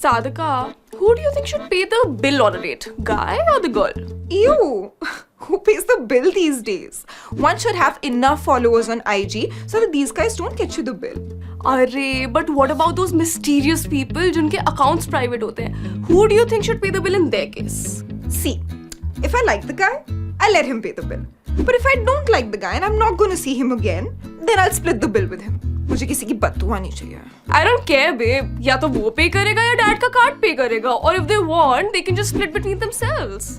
Sadhika, who do you think should pay the bill on a date? Guy or the girl? Ew! Who pays the bill these days? One should have enough followers on IG so that these guys don't get you the bill. Arre, but what about those mysterious people जिनके accounts private होते हैं? Who do you think should pay the bill in their case? See, if I like the guy, I'll let him pay the bill. But if I don't like the guy and I'm not gonna see him again, then I'll split the bill with him. मुझे किसी की बददुआ नहीं चाहिए. I don't care, babe. या तो वो पे करेगा या डैड का कार्ड पे करेगा. Or if they want, they can just split between themselves.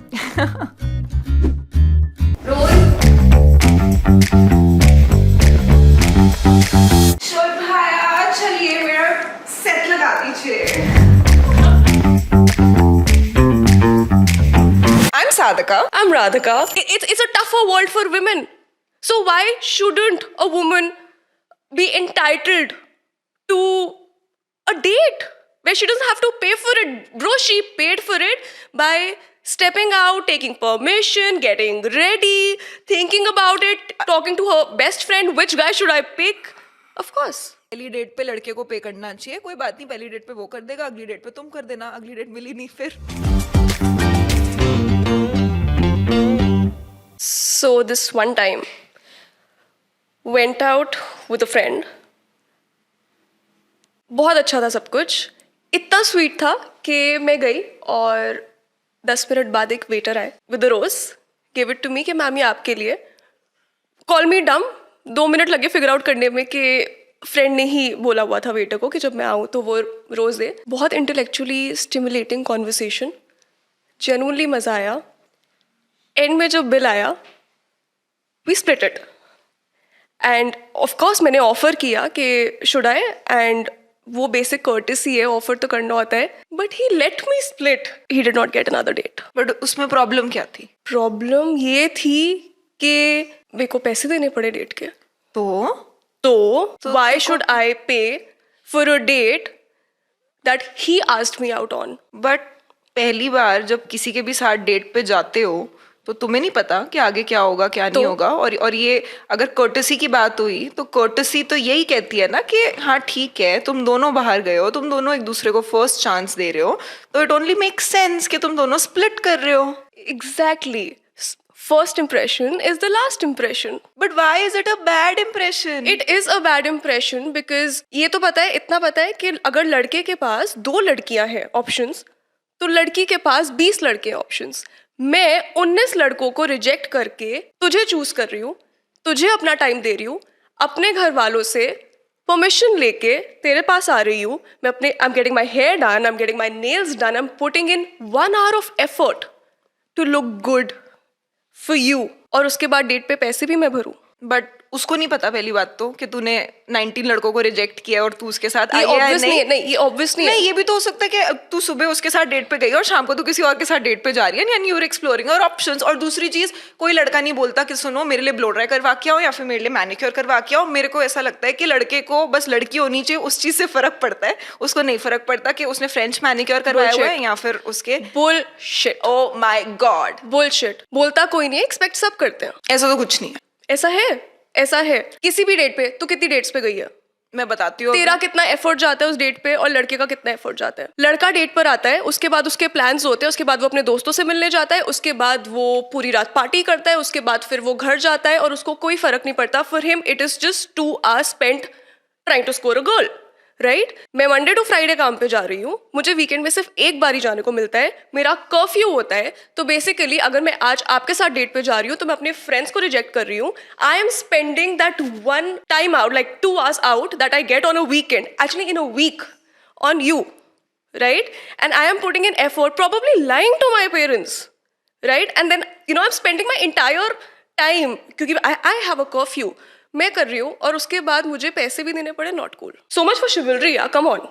शोभाया, चलिए मेरा सेट लगा दीजिए. I'm Sadhika. I'm Radhika. It's a tougher world for women. So why shouldn't a woman be entitled to a date where she doesn't have to pay for it? Bro, she paid for it by stepping out, taking permission, getting ready, thinking about it, talking to her best friend, which guy should I pick? Of course. पहली date पे लड़के को पे करना चाहिए. कोई बात नहीं, पहली डेट पे वो कर देगा, अगली डेट पे तुम कर देना. अगली डेट मिली नहीं फिर. So this one time, went out with a friend. बहुत अच्छा था सब कुछ. इतना स्वीट था कि मैं गई और 10 मिनट बाद एक वेटर आए with a rose, give it to me कि मैम ये आपके लिए. कॉल मी डम. 2 मिनट लगे फिगर आउट करने में कि फ्रेंड ने ही बोला हुआ था वेटर को कि जब मैं आऊँ तो वो रोज दे. बहुत इंटेलेक्चुअली स्टिमुलेटिंग कॉन्वर्सेशन, जेन्युइनली मज़ा आया. एंड में जब बिल आया, we split it. And of course मैंने ऑफर किया कि शुड आई, एंड वो बेसिक कर्टेसी है, ऑफर तो करना होता है. But he let me split. He did not get another date. But उसमें प्रॉब्लम क्या थी? प्रॉब्लम ये थी कि मेरे को पैसे देने पड़े डेट के. तो why should I pay for a date that he asked me out on? But पहली बार जब किसी के भी साथ डेट पे जाते हो तो तुम्हें नहीं पता कि आगे क्या होगा क्या नहीं होगा. और ये अगर कर्टसी की बात हुई तो कर्टसी तो यही कहती है ना कि हाँ ठीक है, तुम दोनों बाहर गए हो, तुम दोनों एक दूसरे को फर्स्ट चांस दे रहे हो, तो इट ओनली मेक सेंस कि तुम दोनों स्प्लिट कर रहे हो. Exactly. First impression is the last impression. But why is it a bad impression? It is a bad impression because ये तो पता है, इतना पता है कि अगर लड़के के पास 2 लड़कियां हैं ऑप्शंस, तो लड़की के पास 20 लड़के ऑप्शंस. मैं 19 लड़कों को रिजेक्ट करके तुझे चूज कर रही हूँ, तुझे अपना टाइम दे रही हूँ, अपने घर वालों से परमिशन लेके तेरे पास आ रही हूँ. मैं अपने I am getting my hair done, I am getting my nails done, I am putting in 1 hour of effort to look good for you. और उसके बाद डेट पे पैसे भी मैं भरूं. बट उसको नहीं पता पहली बात तो कि तूने 19 लड़कों को रिजेक्ट किया और तू उसके साथ आई है. नहीं, ये ऑब्वियस नहीं है. ये भी तो हो सकता है कि तू सुबह उसके साथ डेट पे गई और शाम को तू किसी और के साथ डेट पे जा रही है, यानी यू आर एक्सप्लोरिंग और ऑप्शंस. और दूसरी चीज, कोई लड़का नहीं बोलता कि सुनो मेरे लिए ब्लो ड्राई करवा के आओ या फिर मेरे लिए मैनिक्योर करवा के आओ. मेरे को ऐसा लगता है कि लड़के को बस लड़की होनी चाहिए, उस चीज से फर्क पड़ता है. उसको नहीं फर्क पड़ता कि उसने फ्रेंच मैनिक्योर करवाया हुआ है या फिर उसके. Bullshit. Oh my God, bullshit. बोलता कोई नहीं, एक्सपेक्ट सब करते हैं. ऐसा तो कुछ नहीं है. ऐसा है. किसी भी डेट पे, तू कितनी डेट्स पे गई है? मैं बताती हूँ. तेरा कितना एफर्ट जाता है उस डेट पे और लड़के का कितना एफर्ट जाता है. लड़का डेट पर आता है, उसके बाद उसके प्लान्स होते हैं, उसके बाद वो अपने दोस्तों से मिलने जाता है, उसके बाद वो पूरी रात पार्टी करता है, उसके बाद फिर वो घर जाता है और उसको कोई फर्क नहीं पड़ता. For him it is just 2 hours spent trying to score a girl, right? मैं मंडे टू फ्राइडे काम पे जा रही हूँ, मुझे वीकेंड में सिर्फ एक बार ही जाने को मिलता है, मेरा कर्फ्यू होता है. तो बेसिकली अगर मैं आज आपके साथ डेट पे जा रही हूँ तो मैं अपने फ्रेंड्स को रिजेक्ट कर रही हूँ. I am spending that 1 time out, like 2 hours out that I get on a weekend, actually in a week, on you, right? And I am putting in effort, probably lying to my parents, right? And then I'm spending my entire time क्योंकि I have a curfew. मैं कर रही हूँ और उसके बाद मुझे पैसे भी देने पड़े. Not cool. So much for शिवलरी. Come on.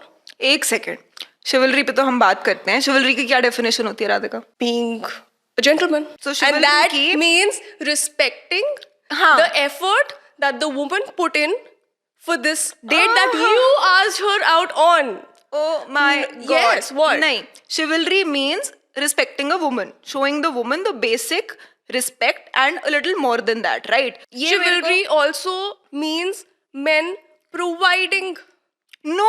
एक सेकेंड, शिवलरी पे तो हम बात करते हैं. शिवलरी की क्या डेफिनेशन होती है Radhika? Being a gentleman. And that means respecting the effort that the woman put in for this date that you asked her out on. Oh my god. Yes, what? नहीं, chivalry means respecting a woman, showing the woman the basic respect and a little more than that, right? Chivalry also means men providing. No.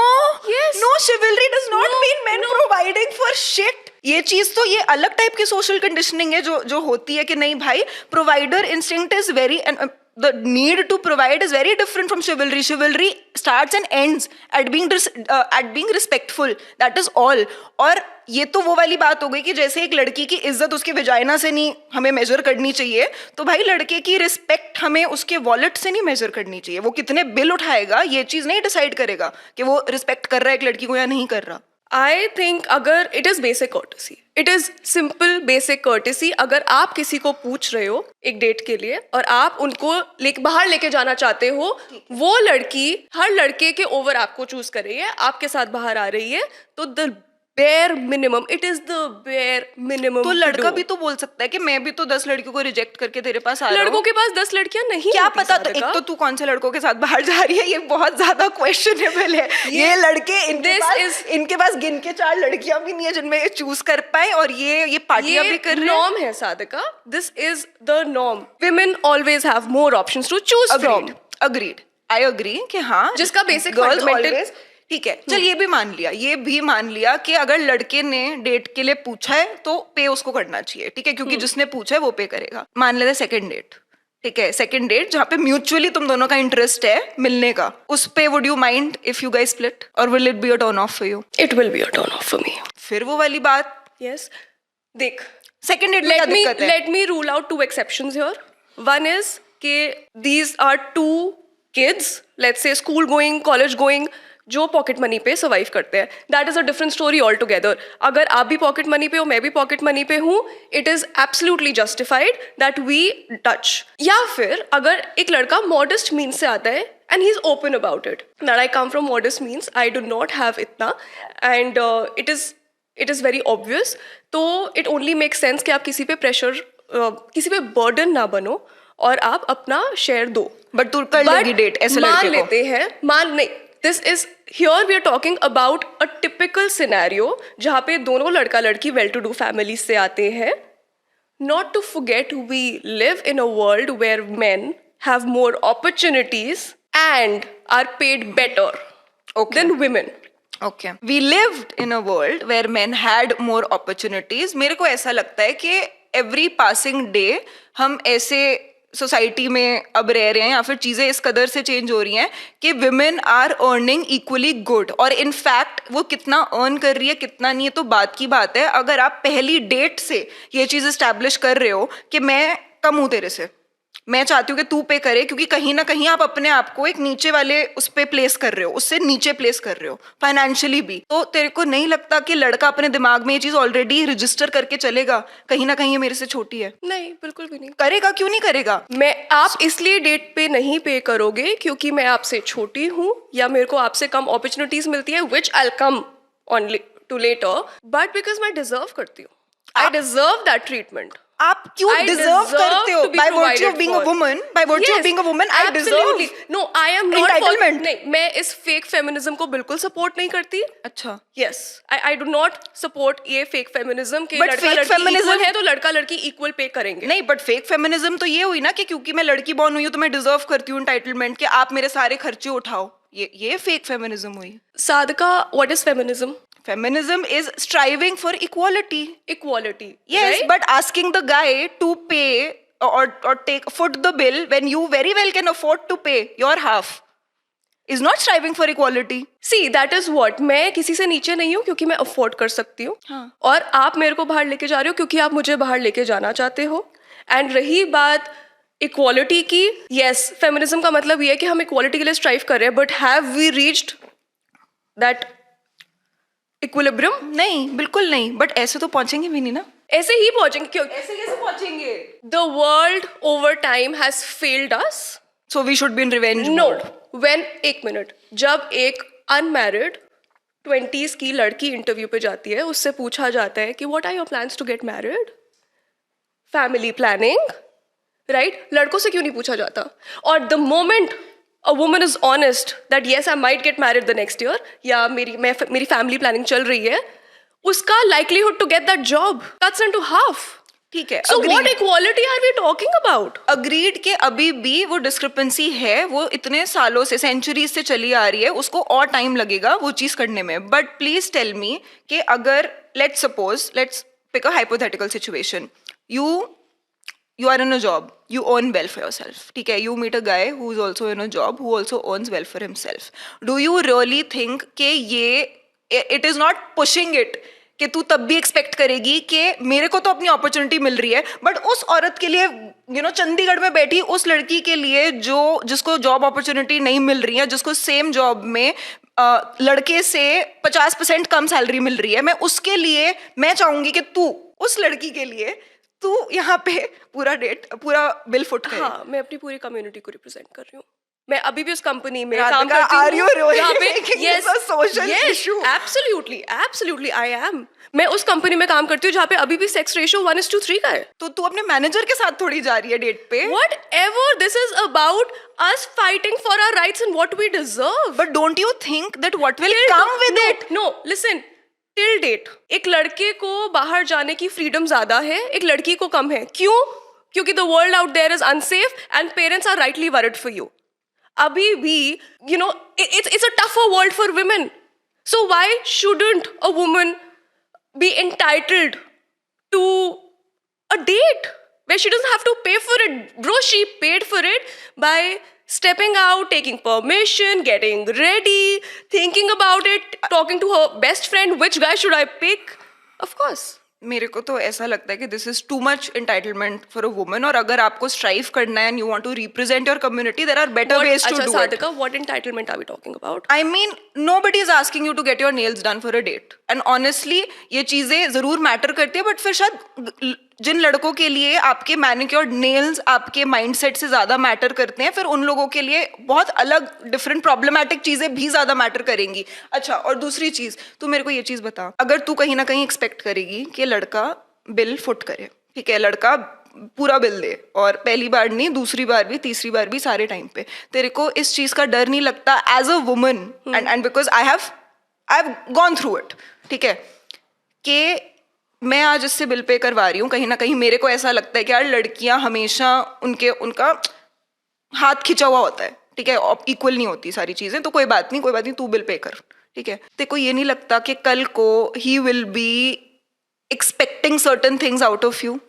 Yes. No, chivalry does not mean men providing. Providing for shit, ये चीज तो ये अलग type की social conditioning है जो होती है कि नहीं भाई, provider instinct is very, the need to provide is very different from chivalry. Chivalry starts and ends at being respectful. That is all. और ये तो वो वाली बात हो गई कि जैसे एक लड़की की इज्जत उसके विजाइना से नहीं हमें मेजर करनी चाहिए, तो भाई लड़के की रिस्पेक्ट हमें उसके वॉलेट से नहीं मेजर करनी चाहिए. वो कितने बिल उठाएगा ये चीज नहीं डिसाइड करेगा कि वो रिस्पेक्ट कर रहा है एक लड़की को या नहीं कर रहा. आई थिंक अगर it is basic courtesy, it is simple basic courtesy. अगर आप किसी को पूछ रहे हो एक डेट के लिए और आप उनको बाहर लेके जाना चाहते हो, वो लड़की हर लड़के के ओवर आपको चूज कर रही है, आपके साथ बाहर आ रही है, तो the bare minimum, it is the bare minimum. तो लड़का भी तो बोल सकता है कि मैं भी तो 10 लड़कियों को रिजेक्ट करके तेरे पास आ रहा हूं. लड़कों के पास 10 लड़कियां नहीं क्या होती, पता. तो एक तो तू कौन से लड़कों के साथ बाहर जा रही है, ये बहुत ज्यादा क्वेश्चनेबल है. ये लड़के इनके पास गिन के 4 लड़कियां भी नहीं है जिनमें ये चूज कर पाए, और ये पार्टियां भी कर रहे हैं. नॉर्म है Sadika, this is the norm. Women always have more options to choose from. Agreed, I agree कि हाँ, जिसका बेसिक गर्ल्स फंडामेंटल. ऑलवेज. ठीक है, चल ये भी मान लिया कि अगर लड़के ने डेट के लिए पूछा है तो पे उसको करना चाहिए. ठीक है, क्योंकि जिसने पूछा है वो पे करेगा. मान लेते सेकंड डेट. ठीक है, सेकंड डेट जहाँ पे म्यूचुअली तुम दोनों का इंटरेस्ट है मिलने का, उस पे would you mind if you guys split, और will it be a turn off for you? It will be a turn off for me. फिर वो वाली बात. यस, देख, सेकंड डेट में क्या दिक्कत है? Let me rule out 2 exceptions here. One is कि these are 2 kids, let's say school going, college going, जो पॉकेट मनी पे सर्वाइव करते हैं. That is a different story all together. अगर आप भी पॉकेट मनी पे हो, मैं भी पॉकेट मनी पे हूँ, it is absolutely justified that we touch. या फिर अगर एक लड़का मॉडेस्ट मीन्स से आता है and he's open about it that I come from modest means, I do not have itna, and it is very obvious. तो it only makes sense कि आप किसी पे प्रेशर, किसी पे बर्डन ना बनो और आप अपना शेयर दो. बट तू कर लेगी डेट ऐसे लड़के को? मान लेते हैं, नहीं, this is here we are talking about a typical scenario जहाँ पे दोनों लड़का लड़की वेल टू डू फैमिली से आते हैं. Not to forget, we live in a world where men have more opportunities and are paid better than women. Okay. We lived in a world where men had more opportunities. मेरे को ऐसा लगता है कि every passing day हम ऐसे society में अब रह रहे हैं, या फिर चीजें इस कदर से चेंज हो रही हैं कि women are earning equally good. और इनफैक्ट वो कितना अर्न कर रही है कितना नहीं है तो बात की बात है. अगर आप पहली डेट से ये चीज एस्टैब्लिश कर रहे हो कि मैं कम हूं तेरे से, मैं चाहती हूँ कि तू पे करे, क्योंकि कहीं ना कहीं आप अपने आप को एक नीचे वाले उस पे प्लेस कर रहे हो, उससे नीचे प्लेस कर रहे हो फाइनेंशियली भी, तो तेरे को नहीं लगता कि लड़का अपने दिमाग में ये चीज ऑलरेडी रजिस्टर करके चलेगा कहीं ना कहीं ये मेरे से छोटी है? नहीं, बिल्कुल भी नहीं करेगा. क्यों नहीं करेगा? आप इसलिए डेट पे नहीं पे करोगे क्योंकि मैं आपसे छोटी हूँ या मेरे को आपसे कम अपॉर्चुनिटीज मिलती है, which I come on to later, but because मैं डिजर्व करती हूँ. I deserve that treatment. आप क्यों डिजर्व करते हो? By virtue of being a woman, by virtue of being a woman, I deserve. No, I am not entitlement. नहीं, मैं इस फेक फेमिनिज्म को बिल्कुल सपोर्ट नहीं करती. अच्छा. Yes, I do not support ये फेक फेमिनिज्म कि But लड़का fake लड़की feminism इक्वल है तो लड़का लड़की इक्वल पे करेंगे. नहीं, बट फेक फेमिनिज्म तो ये हुई ना कि क्योंकि मैं लड़की बॉर्न हुई हूँ तो मैं डिजर्व करती हूँ एंटाइटलमेंट कि आप मेरे सारे खर्चे उठाओ. ये फेक फेमिनिज्म हुई. Sadiqa, what is feminism? Feminism is striving for equality. Equality. Yes, right? but asking the guy to pay or foot the bill when you very well can afford to pay your half is not striving for equality. See, that is what. मैं किसी से नीचे नहीं हूँ क्योंकि मैं afford कर सकती हूँ. हाँ. और आप मेरे को बाहर लेके जा रहे हो क्योंकि आप मुझे बाहर लेके जाना चाहते हो. एंड रही बात इक्वालिटी की, यस, फेमिनिज्म का मतलब ये है कि हम इक्वालिटी के लिए स्ट्राइव कर रहे हैं, but have we reached that equilibrium? नहीं, बिल्कुल नहीं. बट ऐसे तो पहुंचेंगे भी नहीं ना. ऐसे ही पहुंचेंगे. क्यों? ऐसे कैसे पहुंचेंगे? The world over time has failed us. So we should be in revenge No. mode. When, एक मिनट, जब एक अनमैरिड 20s की लड़की इंटरव्यू पे जाती है, उससे पूछा जाता है कि what are your plans to get married, family planning, right? लड़कों से क्यों नहीं पूछा जाता? और the moment a woman is honest that yes, I might get married the next year, या मेरी फैमिली प्लानिंग चल रही है, उसका likelihood to get that job cuts into half. ठीक है, So what agreed. equality are we talking about? Agreed के अभी भी वो डिस्क्रिपेंसी है, वो इतने सालों से, सेंचुरीज से चली आ रही है, उसको और टाइम लगेगा वो चीज करने में. बट प्लीज टेल मी कि अगर let's pick a hypothetical situation, you are in a job, you earn well for yourself, ठीक है, you meet a guy who is also in a job who also earns well for himself. Do you really think कि ये it is not pushing it कि तू तब भी expect करेगी कि मेरे को तो अपनी अपॉर्चुनिटी मिल रही है, बट उस औरत के लिए चंडीगढ़ में बैठी उस लड़की के लिए जिसको जॉब अपॉर्चुनिटी नहीं मिल रही है, जिसको सेम जॉब में लड़के से 50% कम सैलरी मिल रही है, मैं चाहूंगी कि तू उस लड़की के लिए तू यहाँ पे पूरा बिल फुट करे. हाँ, मैं अपनी पूरी कम्युनिटी को रिप्रेजेंट कर रही हूँ. मैं अभी भी उस कंपनी में राधिका, काम करती are you really जहाँ पे making this a social issue? absolutely I am. मैं उस कंपनी में काम करती हूँ जहाँ पे अभी भी सेक्स रेशियो 1:3 का है. तो तू अपने मैनेजर के साथ थोड़ी जा रही है डेट पे. Whatever, this is about us fighting for our rights and what we deserve. But don't you think that what will come with it? No, listen. Till date एक लड़के को बाहर जाने की फ्रीडम ज्यादा है, एक लड़की को कम है. क्यों? क्योंकि the world out there is unsafe and parents are rightly worried for you. अभी भी it's a tougher world for women. So why shouldn't a woman be entitled to a date where she doesn't have to pay for it? Bro, she paid for it by stepping out, taking permission, getting ready, thinking about it, talking to her best friend, which guy should I pick? Of course. मेरे को तो ऐसा लगता है कि this is too much entitlement for a woman. और अगर आपको स्ट्राइव करना है and you want to represent your community, there are better ways to do it. Sadhika, what entitlement are we talking about? I mean, nobody is asking you to get your nails done for a date. And honestly, ये चीजें जरूर matter करती है, but फिर शायद जिन लड़कों के लिए आपके मैनिक्योर्ड नेल्स आपके माइंडसेट से ज्यादा मैटर करते हैं, फिर उन लोगों के लिए बहुत अलग डिफरेंट प्रॉब्लमैटिक चीजें भी ज्यादा मैटर करेंगी. अच्छा, और दूसरी चीज, तू मेरे को ये चीज बता, अगर तू कहीं ना कहीं एक्सपेक्ट करेगी कि लड़का बिल फुट करे, ठीक है, लड़का पूरा बिल दे, और पहली बार नहीं, दूसरी बार भी, तीसरी बार भी, सारे टाइम पे, तेरे को इस चीज का डर नहीं लगता as a woman? And because I have gone through it, ठीक है, कि मैं आज इससे बिल पे करवा रही हूँ, कहीं ना कहीं मेरे को ऐसा लगता है कि यार लड़कियां हमेशा उनका हाथ खिंचा हुआ होता है, ठीक है, इक्वल नहीं होती सारी चीजें, तो कोई बात नहीं, तू बिल पे कर, ठीक है. तेरे को ये नहीं लगता कि कल को ही will be expecting certain things out of you?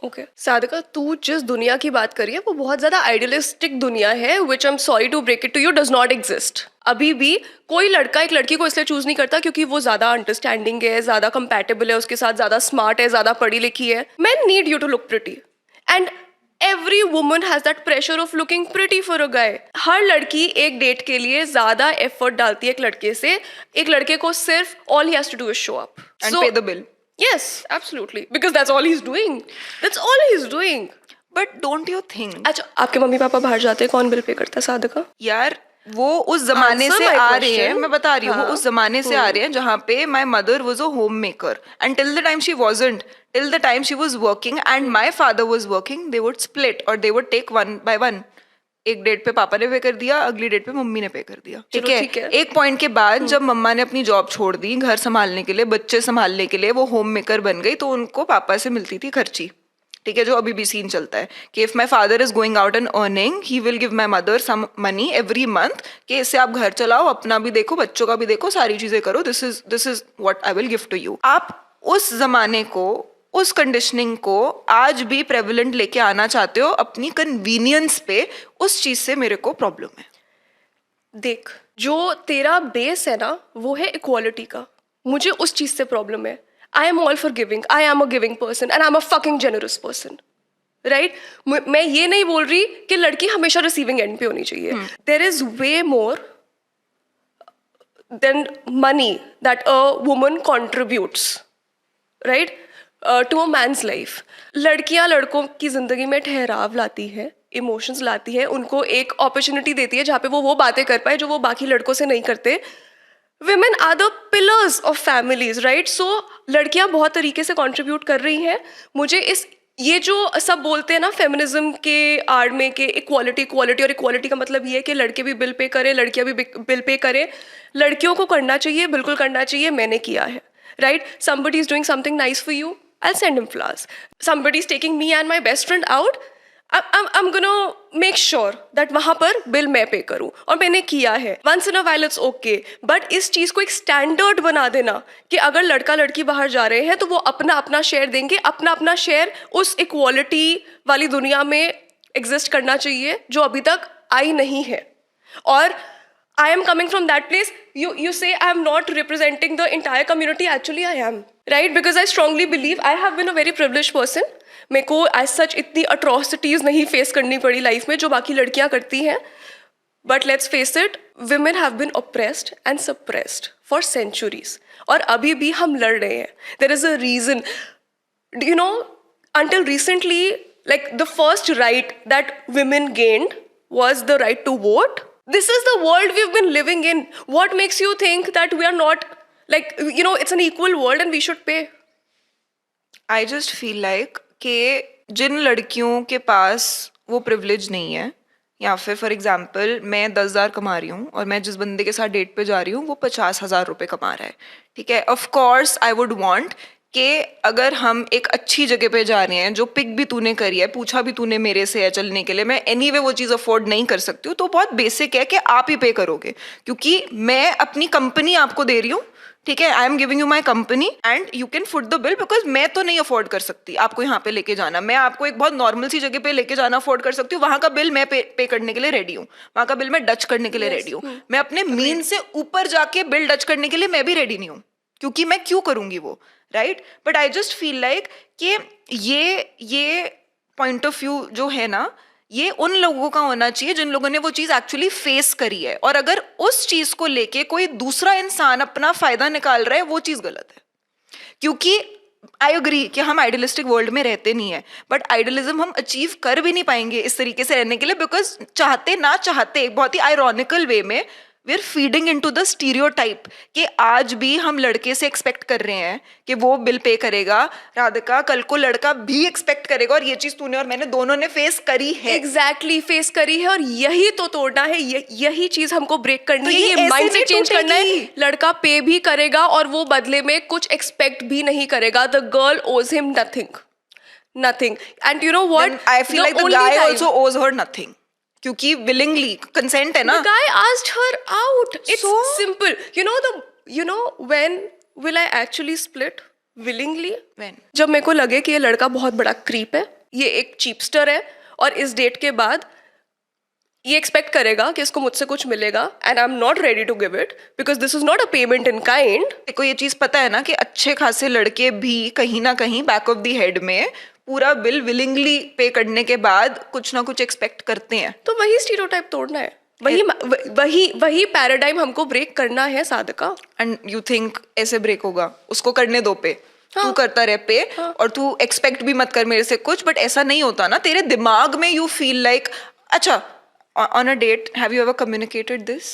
Okay Sadhika, तू जिस दुनिया की बात करी है वो बहुत ज्यादा आइडियलिस्टिक दुनिया है, which I am sorry to break it to you, does not exist. अभी भी कोई लड़का एक लड़की को इसलिए चूज नहीं करता क्योंकि वो ज्यादा अंडरस्टैंडिंग है, ज्यादा कंपैटिबल है उसके साथ, ज्यादा स्मार्ट है, ज्यादा पढ़ी लिखी है. Men need you to look pretty and every woman has that pressure of looking pretty for a guy. हर लड़की एक डेट के लिए ज्यादा एफर्ट डालती है एक लड़के से. एक लड़के को सिर्फ all he has to do is show up and pay the bill. Yes, absolutely, because that's all he's doing. That's all he's doing. But don't you think? अच्छा, आपके मम्मी पापा बाहर जाते हैं, कौन बिल पे करता है साधिका? यार वो उस जमाने से आ रहे हैं, मैं बता रही हूँ, वो उस जमाने से आ रहे हैं जहाँ पे my mother was a homemaker and till the time she wasn't, till the time she was working and my father was working, they would split or they would take one by one. एक date पे पापा ने पे कर दिया, अगली date पे mummy ने पे कर दिया, ठीक है. एक पॉइंट के बाद जब मम्मा ने अपनी जॉब छोड़ दी घर संभालने के लिए, बच्चे संभालने के लिए, वो होम मेकर बन गई, तो उनको पापा से मिलती थी खर्ची, ठीक है, जो अभी भी सीन चलता है कि if my father is going out and earning, he will give my mother some money every month कि इससे आप घर चलाओ, अपना भी देखो, बच्चों का भी देखो, सारी चीजें करो, this is what I will give to you. आप उस जमाने को, उस कंडीशनिंग को आज भी प्रेवलेंट लेके आना चाहते हो अपनी कन्वीनियंस पे, उस चीज से मेरे को प्रॉब्लम है. देख, जो तेरा बेस है ना वो है इक्वालिटी का, मुझे उस चीज से प्रॉब्लम है. I am all for giving, I am a giving person and I am a fucking generous person, right? मैं ये नहीं बोल रही कि लड़की हमेशा रिसीविंग एंड पे होनी चाहिए. There is way more than money that a woman contributes, right, to a man's life. लड़कियां लड़कों की जिंदगी में ठहराव लाती है, इमोशंस लाती है, उनको एक अपॉर्चुनिटी देती है जहाँ पे वो बातें कर पाए जो वो बाकी लड़कों से नहीं करते. Women are the pillars of families, right? So लड़कियां बहुत तरीके से कंट्रीब्यूट कर रही हैं. मुझे ये जो सब बोलते हैं ना फेमिनिज्म के आड़ में कि इक्वालिटी, और इक्वालिटी का मतलब ये है कि लड़के भी बिल पे करें, लड़कियां भी बिल पे करें. लड़कियों को करना चाहिए, बिल्कुल करना चाहिए, मैंने किया है, right? Somebody is doing something nice for you, I'll send him flowers. Somebody's taking me and my best friend out. I'm gonna make sure that वहाँ पर बिल मैं पे करूँ, और मैंने किया है. Once in a while it's okay, but इस चीज़ को एक स्टैंडर्ड बना देना कि अगर लड़का लड़की बाहर जा रहे हैं तो वो अपना अपना शेयर देंगे. अपना अपना शेयर उस इक्वालिटी वाली दुनिया में एग्जिस्ट करना चाहिए जो अभी तक आई नहीं है. और I am coming from that place. You say I am not representing the entire community. Actually, I am. Right? Because I strongly believe I have been a very privileged person. मेरे को as such इतनी atrocities नहीं face करनी पड़ी life में जो बाकी लड़कियाँ करती हैं. But let's face it, women have been oppressed and suppressed for centuries. और अभी भी हम लड़ रहे हैं. There is a reason. You know, until recently, like the first right that women gained was the right to vote. This is the world we've been living in. What makes you think that we are not, like, you know, it's an equal world and we should pay? I just feel like कि जिन लड़कियों के पास वो privilege नहीं है, या फिर for example मैं 10,000 कमा रही हूँ और मैं जिस बंदे के साथ डेट पे जा रही हूँ वो 50,000 रुपये कमा रहा है, ठीक है. Of course I would want कि अगर हम एक अच्छी जगह पे जा रहे हैं, जो पिक भी तूने करी है, पूछा भी तूने मेरे से है चलने के लिए, मैं एनीवे वो चीज़ अफोर्ड नहीं कर सकती हूँ, तो बहुत बेसिक है कि आप ही पे करोगे, क्योंकि मैं अपनी कंपनी आपको दे रही हूँ, ठीक है. I am giving you my company and you can foot the bill, because मैं तो नहीं अफोर्ड कर सकती आपको यहाँ पे लेके जाना. मैं आपको एक बहुत नॉर्मल सी जगह पे लेके जाना अफोर्ड कर सकती हूँ, वहाँ का बिल मैं पे करने के लिए रेडी हूँ, वहाँ का बिल मैं डच करने के लिए रेडी हूँ. मैं अपने मीन से ऊपर जाके बिल डच करने के लिए मैं भी रेडी नहीं हूँ, क्योंकि मैं क्यों करूँगी वो, right. But I just feel like कि ये पॉइंट ऑफ व्यू जो है ना, ये उन लोगों का होना चाहिए जिन लोगों ने वो चीज़ एक्चुअली फेस करी है. और अगर उस चीज़ को लेके कोई दूसरा इंसान अपना फायदा निकाल रहा है, वो चीज़ गलत है. क्योंकि आई एग्री कि हम आइडियलिस्टिक वर्ल्ड में रहते नहीं है, बट आइडियलिज्म हम अचीव कर भी नहीं पाएंगे इस तरीके से रहने के लिए, बिकॉज चाहते ना चाहते एक बहुत ही आयरॉनिकल वे में we are feeding into the stereotype कि आज भी हम लड़के से एक्सपेक्ट कर रहे हैं कि वो बिल पे करेगा, राधिका, कल को लड़का भी एक्सपेक्ट करेगा. और ये चीज तूने और मैंने दोनों ने फेस करी है. एग्जैक्टली फेस करी है, और यही तो तोड़ना है, यही चीज हमको ब्रेक करनी है. ये माइंडसेट चेंज करना है. लड़का पे भी करेगा और वो बदले में कुछ एक्सपेक्ट भी नहीं करेगा. द गर्ल ओज him nothing. And you know what, I feel like the guy also ओज हर नथिंग, क्योंकि विलिंगली कंसेंट है ना. The guy asked her out. It's so simple. You know when will I actually split? Willingly? When? जब मेरे को लगे कि ये लड़का बहुत बड़ा क्रीप है, ये एक चीपस्टर है, और इस डेट के बाद ये एक्सपेक्ट करेगा कि इसको मुझसे कुछ मिलेगा, and I am not ready to give it because this is not a payment in kind. देखो ये चीज पता है ना कि अच्छे खासे लड़के भी कहीं ना कहीं बैक ऑफ द हेड में पूरा बिल विलिंगली पे करने के बाद कुछ ना कुछ एक्सपेक्ट करते हैं. तो वही स्टीरियोटाइप तोड़ना है, वही पैराडाइम हमको ब्रेक करना है साधका. एंड यू थिंक ऐसे ब्रेक होगा? उसको करने दो पे. हाँ. तू करता रह पे. हाँ. और तू एक्सपेक्ट भी मत कर मेरे से कुछ. बट ऐसा नहीं होता ना, तेरे दिमाग में यू फील लाइक, अच्छा on a date have you ever communicated this?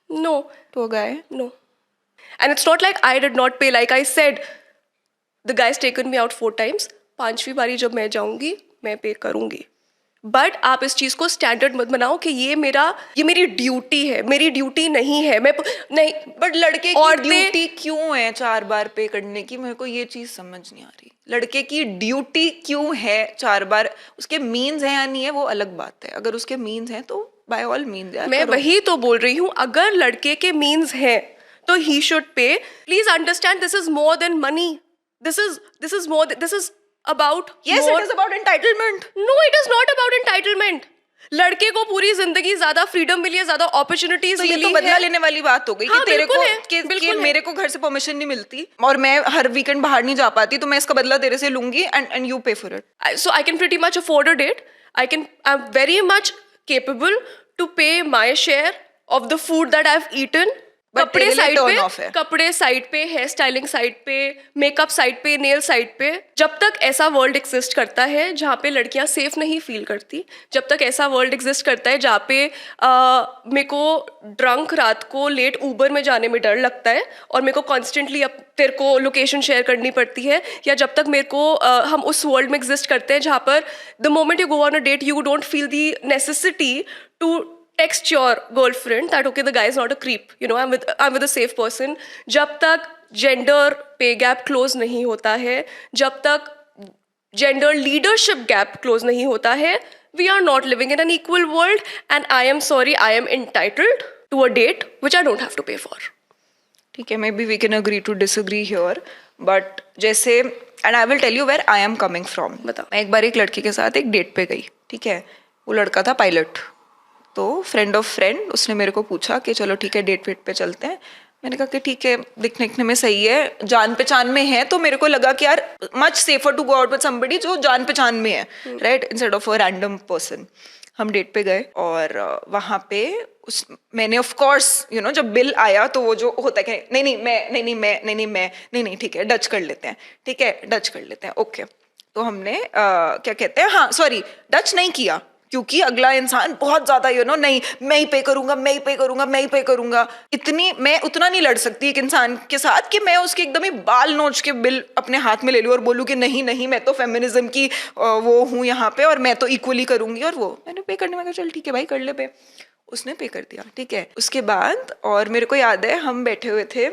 No. To a guy? No. And it's not like I did not pay. Like I said, the guy's taken me out 4 times. 5वीं बारी जब मैं जाऊंगी मैं पे करूंगी. But आप इस चीज को स्टैंडर्ड मत बनाओ कि ये मेरी ड्यूटी है. मेरी ड्यूटी नहीं है. मैं नहीं. बट लड़के की ड्यूटी क्यों है 4 बार पे करने की? मेरे को ये चीज समझ नहीं आ रही. लड़के की ड्यूटी क्यों है 4 बार? उसके मीन्स है या नहीं है वो अलग बात है. अगर उसके मीन्स हैं तो बाय ऑल मीन्स यार. मैं वही तो बोल रही हूँ, अगर लड़के के मीन्स हैं तो he should pay. Please understand, this is more than money. This is about yes more... it is about entitlement. No, it is not about entitlement. लड़के को पूरी जिंदगी ज्यादा फ्रीडम मिली है, ज्यादा अपॉर्चुनिटीज मिली है. तो बदला लेने वाली बात हो गई. हाँ, कि तेरे को कि मेरे को घर से परमिशन नहीं मिलती और मैं हर वीकेंड बाहर नहीं जा पाती, तो मैं इसका बदला तेरे से लूंगी एंड यू पे for it. So I can pretty much afford a date. I'm very much capable to pay my share of the food that I've eaten. कपड़े साइड पे, हेयर स्टाइलिंग साइड पे, मेकअप साइड पे, nail side पे. जब तक ऐसा world exist करता है जहाँ पे लड़कियाँ सेफ नहीं फील करती, जब तक ऐसा वर्ल्ड एग्जिस्ट करता है जहाँ पे मेरे को ड्रंक रात को लेट ऊबर में जाने में डर लगता है और मेरे को कॉन्स्टेंटली तेरे को लोकेशन शेयर करनी पड़ती है, या जब तक मेरे को हम उस वर्ल्ड में एग्जिस्ट करते हैं जहाँ पर the moment you go on a date you don't feel the necessity to text your girlfriend that okay, the guy is not a creep, you know, I'm with a safe person. जब तक gender pay gap close नहीं होता है, जब तक gender leadership gap close नहीं होता है, we are not living in an equal world, and I am sorry, I am entitled to a date which I don't have to pay for. ठीक है, maybe we can agree to disagree here, but जैसे and I will tell you where I am coming from. बताओ. मैं एक बार एक लड़के के साथ एक डेट पे गई, ठीक है. वो लड़का था पायलट, तो फ्रेंड ऑफ फ्रेंड उसने मेरे को पूछा कि चलो ठीक है डेट वेट पे चलते हैं. मैंने कहा कि ठीक है, दिखने में सही है, जान पहचान में है, तो मेरे को लगा कि यार much safer to go out with somebody जो जान पहचान में है, right, instead of a random person. हम डेट पे गए और वहाँ पे मैंने ऑफ कोर्स यू नो जब बिल आया तो वो जो होता है कि नहीं ठीक है डच कर लेते हैं, ठीक है डच कर लेते हैं, ओके. तो हमने क्या कहते हैं, हाँ सॉरी, डच नहीं किया क्योंकि अगला इंसान बहुत ज्यादा यू नो नहीं मैं ही पे करूंगा. इतनी मैं उतना नहीं लड़ सकती एक इंसान के साथ कि मैं उसके एकदम ही बाल नोच के बिल अपने हाथ में ले लूँ और बोलूँ कि नहीं मैं तो फेमिनिज्म की वो हूँ यहाँ पे और मैं तो इक्वली करूंगी. और वो मैंने पे करने में कहा चल ठीक है भाई कर ले पे. उसने पे कर दिया, ठीक है. उसके बाद और मेरे को याद है हम बैठे हुए थे,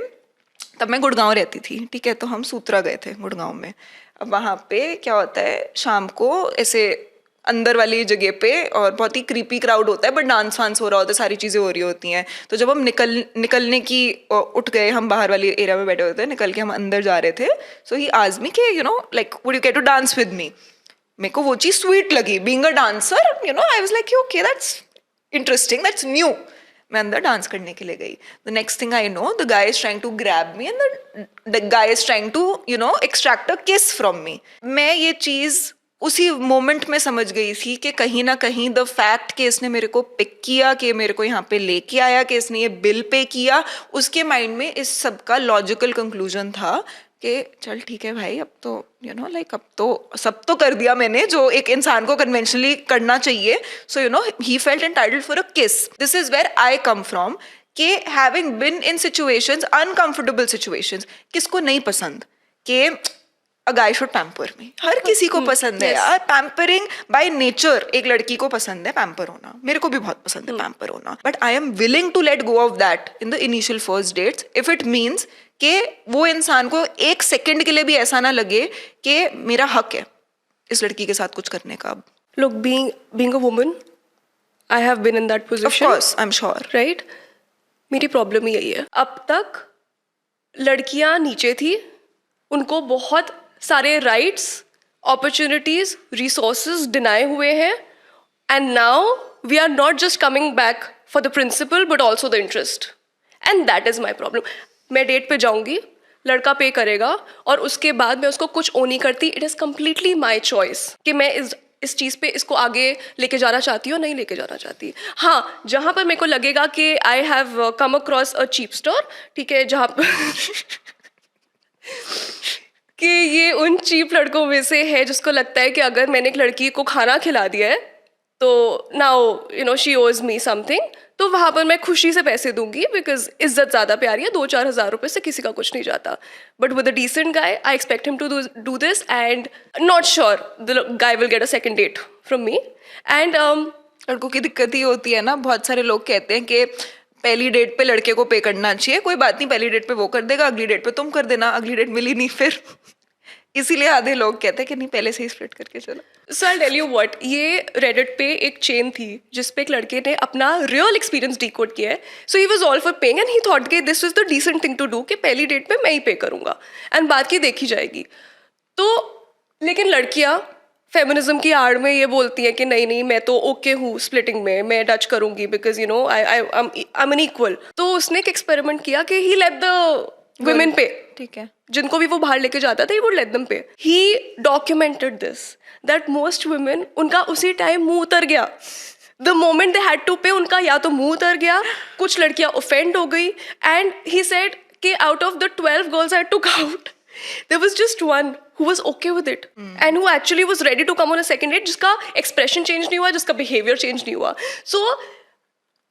तब मैं गुड़गांव रहती थी, ठीक है. तो हम सूत्रा गए थे गुड़गांव में. अब वहाँ पे क्या होता है, शाम को ऐसे अंदर वाली जगह पे और बहुत ही क्रीपी क्राउड होता है, बट डांस वांस हो रहा होता है, सारी चीज़ें हो रही होती हैं. तो जब हम निकलने की उठ गए, हम बाहर वाली एरिया में बैठे हुए थे, निकल के हम अंदर जा रहे थे. सो ही आस्क्ड मी कि you know like would you care to dance with me. मेरे को वो चीज़ स्वीट लगी, being a dancer, you know I was like okay that's interesting, that's new. मैं अंदर डांस करने के लिए गई. The next thing I know the guy is trying to grab me and the guy is trying to you know extract a kiss from मी. मैं ये चीज़ उसी moment में समझ गई थी कि कहीं ना कहीं द फैक्ट कि इसने मेरे को पिक किया, कि मेरे को यहाँ पे लेके आया, कि इसने ये बिल पे किया, उसके माइंड में इस सब का लॉजिकल कंक्लूजन था कि चल ठीक है भाई, अब तो यू नो लाइक अब तो सब तो कर दिया मैंने जो एक इंसान को कन्वेंशनली करना चाहिए. So you know he felt entitled for a kiss. This is where I come from कि having been in situations, uncomfortable situations, किसको नहीं पसंद कि अ गाय शुड पैम्पर मी. हर किसी को पसंद है यार पैम्परिंग बाय नेचर. एक लड़की को पसंद है पैम्पर होना, मेरे को भी बहुत पसंद है पैम्पर होना, but I am willing to let go of that in the initial first dates if it means कि वो इंसान को एक सेकंड के लिए भी ऐसा ना लगे कि मेरा हक है इस लड़की के साथ कुछ करने का. Look, being a woman, I have been in that position. Of course, I'm sure. Right? मेरी प्रॉब्लम यही है. अब तक लड़कियां नीचे थी, उनको बहुत सारे राइट्स, अपॉर्चुनिटीज, रिसोर्सेज डिनाई हुए हैं, and now we are not just coming back for the principal but also the interest, and that is my problem. मैं डेट पे जाऊंगी, लड़का पे करेगा और उसके बाद मैं उसको कुछ ओ नहीं करती. It is completely my choice कि मैं इस चीज़ पे इसको आगे लेके जाना चाहती हूँ, नहीं लेके जाना चाहती. हाँ, जहाँ पर मेरे को लगेगा कि I have come across a cheap store, ठीक है, जहाँ पर कि ये उन चीप लड़कों में से है जिसको लगता है कि अगर मैंने एक लड़की को खाना खिला दिया है तो नाउ यू नो शी ओज मी समथिंग, तो वहाँ पर मैं खुशी से पैसे दूंगी बिकॉज इज्जत ज़्यादा प्यारी है. 2-4 हज़ार रुपये से किसी का कुछ नहीं जाता. But with a decent guy I expect him to do this and not sure the guy will get a second date from me. And लड़कों की दिक्कत ही होती है ना, बहुत सारे लोग कहते हैं कि पहली डेट पे लड़के को पे करना चाहिए. कोई बात नहीं, पहली डेट पे वो कर देगा, अगली डेट पे तुम कर देना. अगली डेट मिली नहीं फिर इसीलिए आधे लोग कहते हैं कि नहीं पहले से ही स्प्लिट करके चलो. सो आई टेल यू व्हाट, ये रेडिट पे एक चेन थी जिसपे एक लड़के ने अपना रियल एक्सपीरियंस डिकोड किया है. So he was all for paying and he thought कि this is the decent thing to do कि पहली डेट पे मैं ही पे करूंगा एंड बात की देखी जाएगी. तो लेकिन लड़कियां फेमिनिज्म की आड़ में ये बोलती हैं कि नहीं मैं तो ओके हूँ स्प्लिटिंग में, मैं डच करूंगी because you know I am an equal. तो उसने एक एक्सपेरिमेंट किया कि ही लेट द women पे, ठीक है, जिनको भी वो बाहर लेके जाता था, he would let them pay. He documented this that most women, उनका उसी टाइम मुंह उतर गया. The moment they had to pay, उनका या तो मुंह उतर गया, कुछ लड़कियां offend हो गई, and he said कि out of the 12 girls I took out, there was just one who was okay with it and who actually was ready to come on a second date, जिसका expression change नहीं हुआ, जिसका behavior change नहीं हुआ. So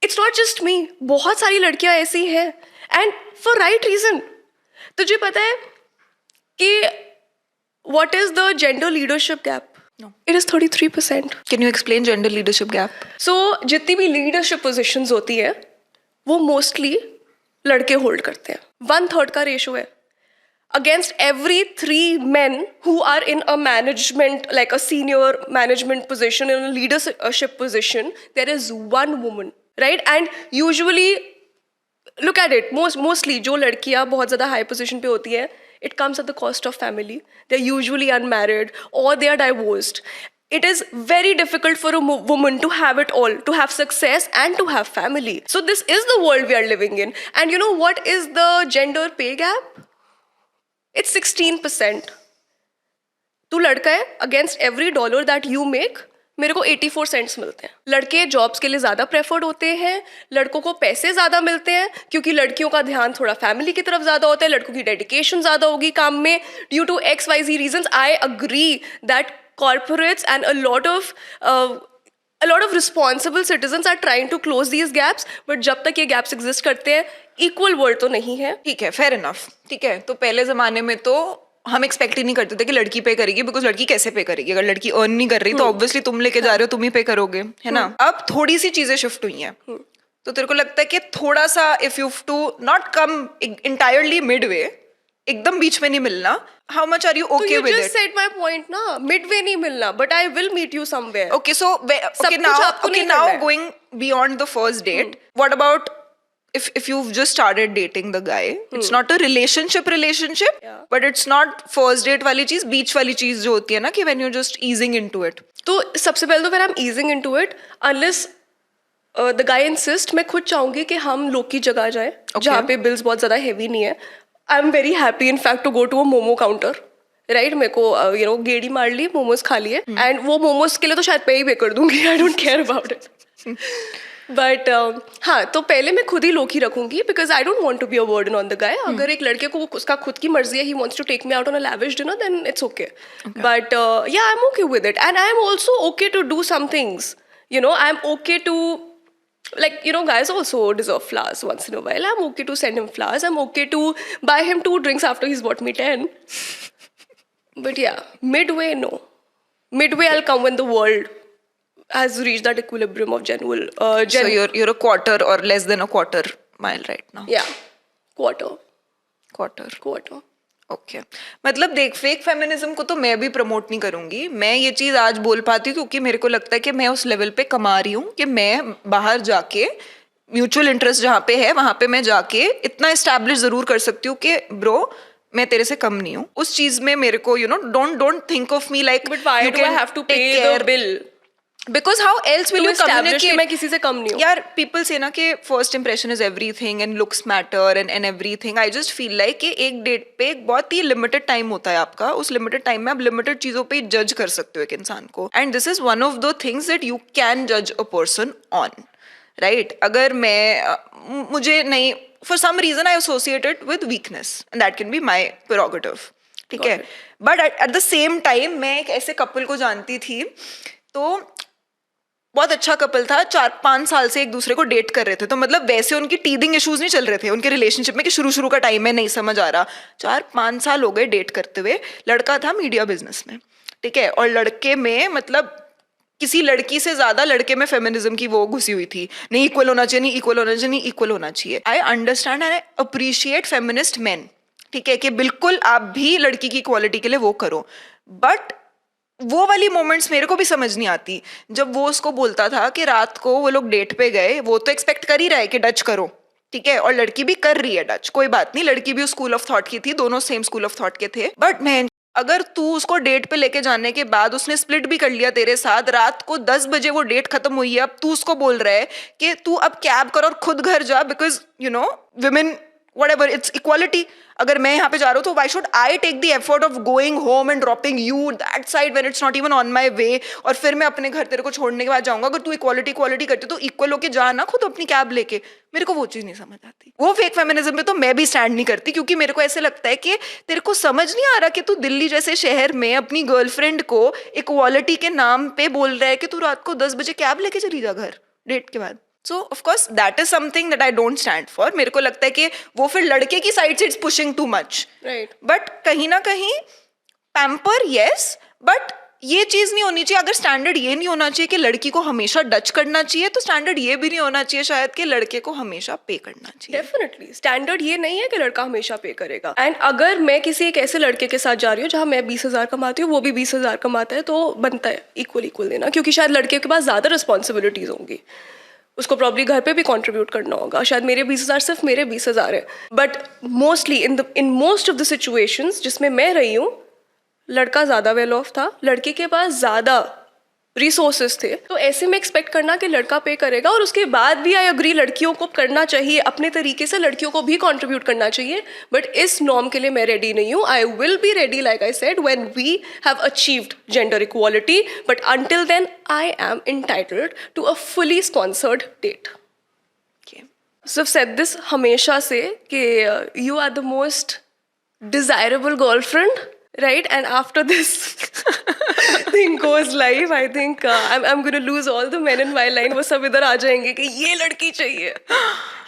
it's not just me, बहुत सारी लड़कियां ऐसी हैं and for right reason. तुझे पता है कि what is the gender leadership gap? No. It is 33%. Can you explain gender leadership gap? So जितनी भी लीडरशिप पोजीशंस होती है वो मोस्टली लड़के होल्ड करते हैं. 1/3 का रेशो है. Against every 3 men who are in a management, like a senior management position, in a leadership position, there is 1 woman, right? And usually, look at it, mostly जो लड़कियाँ बहुत ज़्यादा high position पे होती है, it comes at the cost of family. They're usually unmarried or they are divorced. It is very difficult for a woman to have it all, to have success and to have family. So this is the world we are living in. And you know what is the gender pay gap? It's 16%. तू लड़का है, against every dollar that you make, मेरे को 84 cents मिलते हैं. लड़के jobs के लिए ज़्यादा प्रेफर्ड होते हैं, लड़कों को पैसे ज़्यादा मिलते हैं क्योंकि लड़कियों का ध्यान थोड़ा फैमिली की तरफ ज़्यादा होता है, लड़कों की डेडिकेशन ज़्यादा होगी काम में. Due to XYZ reasons I agree that corporates and a lot of responsible citizens are trying to close these gaps, but जब तक ये gaps exist करते हैं, equal world तो नहीं है. ठीक है, fair enough. ठीक है, तो पहले जमाने में तो हम एक्सपेक्ट ही नहीं करते थे कि लड़की पे करेगी, बिकॉज लड़की कैसे पे करेगी? अगर लड़की अर्न नहीं कर रही तो ऑब्वियसली तुम लेके जा रहे हो, तुम ही पे करोगे, है ना? अब थोड़ी सी चीजें शिफ्ट हुई हैं, तो तेरे को लगता है कि थोड़ा सा if you too not come entirely midway, एकदम बीच में नहीं मिलना, how much are you okay with it? You just said my point ना, midway नहीं मिलना, but I will meet you somewhere. Okay, so now going beyond the first date, what about if you've just started dating the guy? It's not a relationship, Yeah. but it's not first date वाली चीज, बीच वाली चीज जो होती है ना कि when you're just easing into it. तो सबसे पहले तो when I'm easing into it, unless the guy insist, मैं खुद चाहूंगी कि हम लोग की जगह जाए जहाँ पे बिल्स बहुत ज़्यादा हेवी नहीं है. I am very happy in fact to go to a momo counter, right? मेरे को गेड़ी मार ली, मोमोज खा लिए, एंड वो मोमोज के लिए तो शायद पे ही पे कर दूंगी, I don't care about it. But हाँ, तो पहले मैं खुद ही लोग ही रखूंगी because I don't want to be a burden on the guy. अगर एक लड़के को उसका खुद की मर्जी है, he wants to take me out on a lavish dinner, then it's okay. But yeah, I am okay with it, and I am also okay to do some things. You know, I'm okay to, like, you know, guys also deserve flowers once in a while. I'm okay to send him flowers. I'm okay to buy him 2 drinks after he's bought me 10. But yeah, midway, no. Midway, I'll come when the world has reached that equilibrium of So you're a quarter or less than a quarter mile right now? Yeah, quarter. Okay मतलब देख, fake feminism को तो मैं भी promote नहीं करूंगी. मैं ये चीज आज बोल पाती हूँ क्योंकि मेरे को लगता है कि मैं उस लेवल पे कमा रही हूँ कि मैं बाहर जाके म्यूचुअल इंटरेस्ट जहाँ पे है वहां पे मैं जाके इतना एस्टैब्लिश जरूर कर सकती हूँ कि ब्रो मैं तेरे से कम नहीं हूँ. उस चीज में मेरे को you know don't think of me like But why do I have to pay the bill? Because how else will you communicate? मैं किसी से कम नहीं हूँ. यार, people say ना कि first impression is everything and looks matter and everything. I just feel like कि एक डेट पे एक बहुत ही लिमिटेड टाइम होता है आपका. उस लिमिटेड टाइम में आप लिमिटेड चीजों पे जज कर सकते हो एक इंसान को. And this is one of the things that you can judge a person on, right? अगर मुझे नहीं, for some reason I associate it with weakness and that can be my prerogative. ठीक है? But at the same time मैं एक ऐसे couple को जानती थी, तो बहुत अच्छा कपल था, 4-5 साल से एक दूसरे को डेट कर रहे थे. तो मतलब वैसे उनकी टीदिंग इश्यूज नहीं चल रहे थे उनके रिलेशनशिप में कि शुरू का टाइम है नहीं समझ आ रहा. 4-5 साल हो गए डेट करते हुए. लड़का था मीडिया बिजनेस में, ठीक है, और लड़के में मतलब किसी लड़की से ज्यादा लड़के में फेमिनिज्म की वो घुसी हुई थी. नहीं इक्वल होना चाहिए, नहीं इक्वल होना चाहिए, नहीं इक्वल होना चाहिए. I understand and I appreciate feminist main, ठीक है, कि बिल्कुल आप भी लड़की की इक्वालिटी के लिए वो करो. बट वो वाली मोमेंट्स मेरे को भी समझ नहीं आती. जब वो उसको बोलता था कि रात को वो लोग डेट पे गए, वो तो एक्सपेक्ट कर ही रहा है कि डच करो, ठीक है, और लड़की भी कर रही है डच, कोई बात नहीं, लड़की भी उस स्कूल ऑफ थॉट की थी, दोनों सेम स्कूल ऑफ थॉट के थे. बट मैं, अगर तू उसको डेट पे लेके जाने के बाद उसने स्प्लिट भी कर लिया तेरे साथ, रात को 10 बजे वो डेट खत्म हुई है, अब तू उसको बोल रहा है कि तू अब कैब कर और खुद घर जा, because you no women whatever, it's equality. अगर मैं यहाँ पे जा रहा हूँ तो why should I take the effort of going home and dropping you that side when it's not even on my way, और फिर मैं अपने घर तेरे को छोड़ने के बाद जाऊंगा. अगर तू इक्वालिटी करती तो इक्वल होके जा ना खुद अपनी कैब लेके. मेरे को वो चीज नहीं समझ आती. वो फेक फेमिनिज्म पे तो मैं भी स्टैंड नहीं करती, क्योंकि मेरे को ऐसे लगता है कि तेरे को समझ नहीं आ रहा कि तू दिल्ली जैसे शहर में अपनी गर्लफ्रेंड को इक्वालिटी के नाम पे बोल रहा है कि तू रात को 10 बजे कैब लेके चली जा घर डेट के बाद. So of course that is something that I don't stand for. मेरे को लगता है कि वो फिर लड़के की साइड से it's pushing too much. Right. But कहीं ना कहीं pamper yes, but ये चीज नहीं होनी चाहिए। अगर स्टैंडर्ड ये नहीं होना चाहिए कि लड़की को हमेशा डच करना चाहिए, तो स्टैंडर्ड ये भी नहीं होना चाहिए शायद कि लड़के को हमेशा पे करना चाहिए। डेफिनेटली स्टैंडर्ड ये नहीं है कि लड़का हमेशा पे करेगा। एंड अगर मैं किसी एक ऐसे लड़के के साथ जा रही हूँ जहाँ मैं 20,000 कमाती हूँ, वो भी 20,000 कमाता है, तो बनता है इक्वल देना, क्योंकि शायद लड़के के पास ज़्यादा रिस्पॉन्सिबिलिटीज होंगी, उसको प्रॉब्ली घर पे भी कंट्रीब्यूट करना होगा। शायद मेरे 20,000 सिर्फ मेरे 20,000 है, but mostly in most of the situations जिसमें मैं रही हूँ, लड़का ज़्यादा वेल ऑफ था, लड़के के पास ज़्यादा रिसोर्सेज थे, तो ऐसे में एक्सपेक्ट करना कि लड़का पे करेगा। और उसके बाद भी आई अग्री, लड़कियों को करना चाहिए अपने तरीके से, लड़कियों को भी कंट्रीब्यूट करना चाहिए, बट इस नॉर्म के लिए मैं रेडी नहीं हूँ। I will be ready like I said when we have achieved gender equality, but until then I am entitled to a fully sponsored date. So said this हमेशा से कि you are the most desirable girlfriend, right? And after this thing goes live, I think I'm going to lose all the men in my line. वो सब इधर आ जाएंगे कि ये लड़की चाहिए,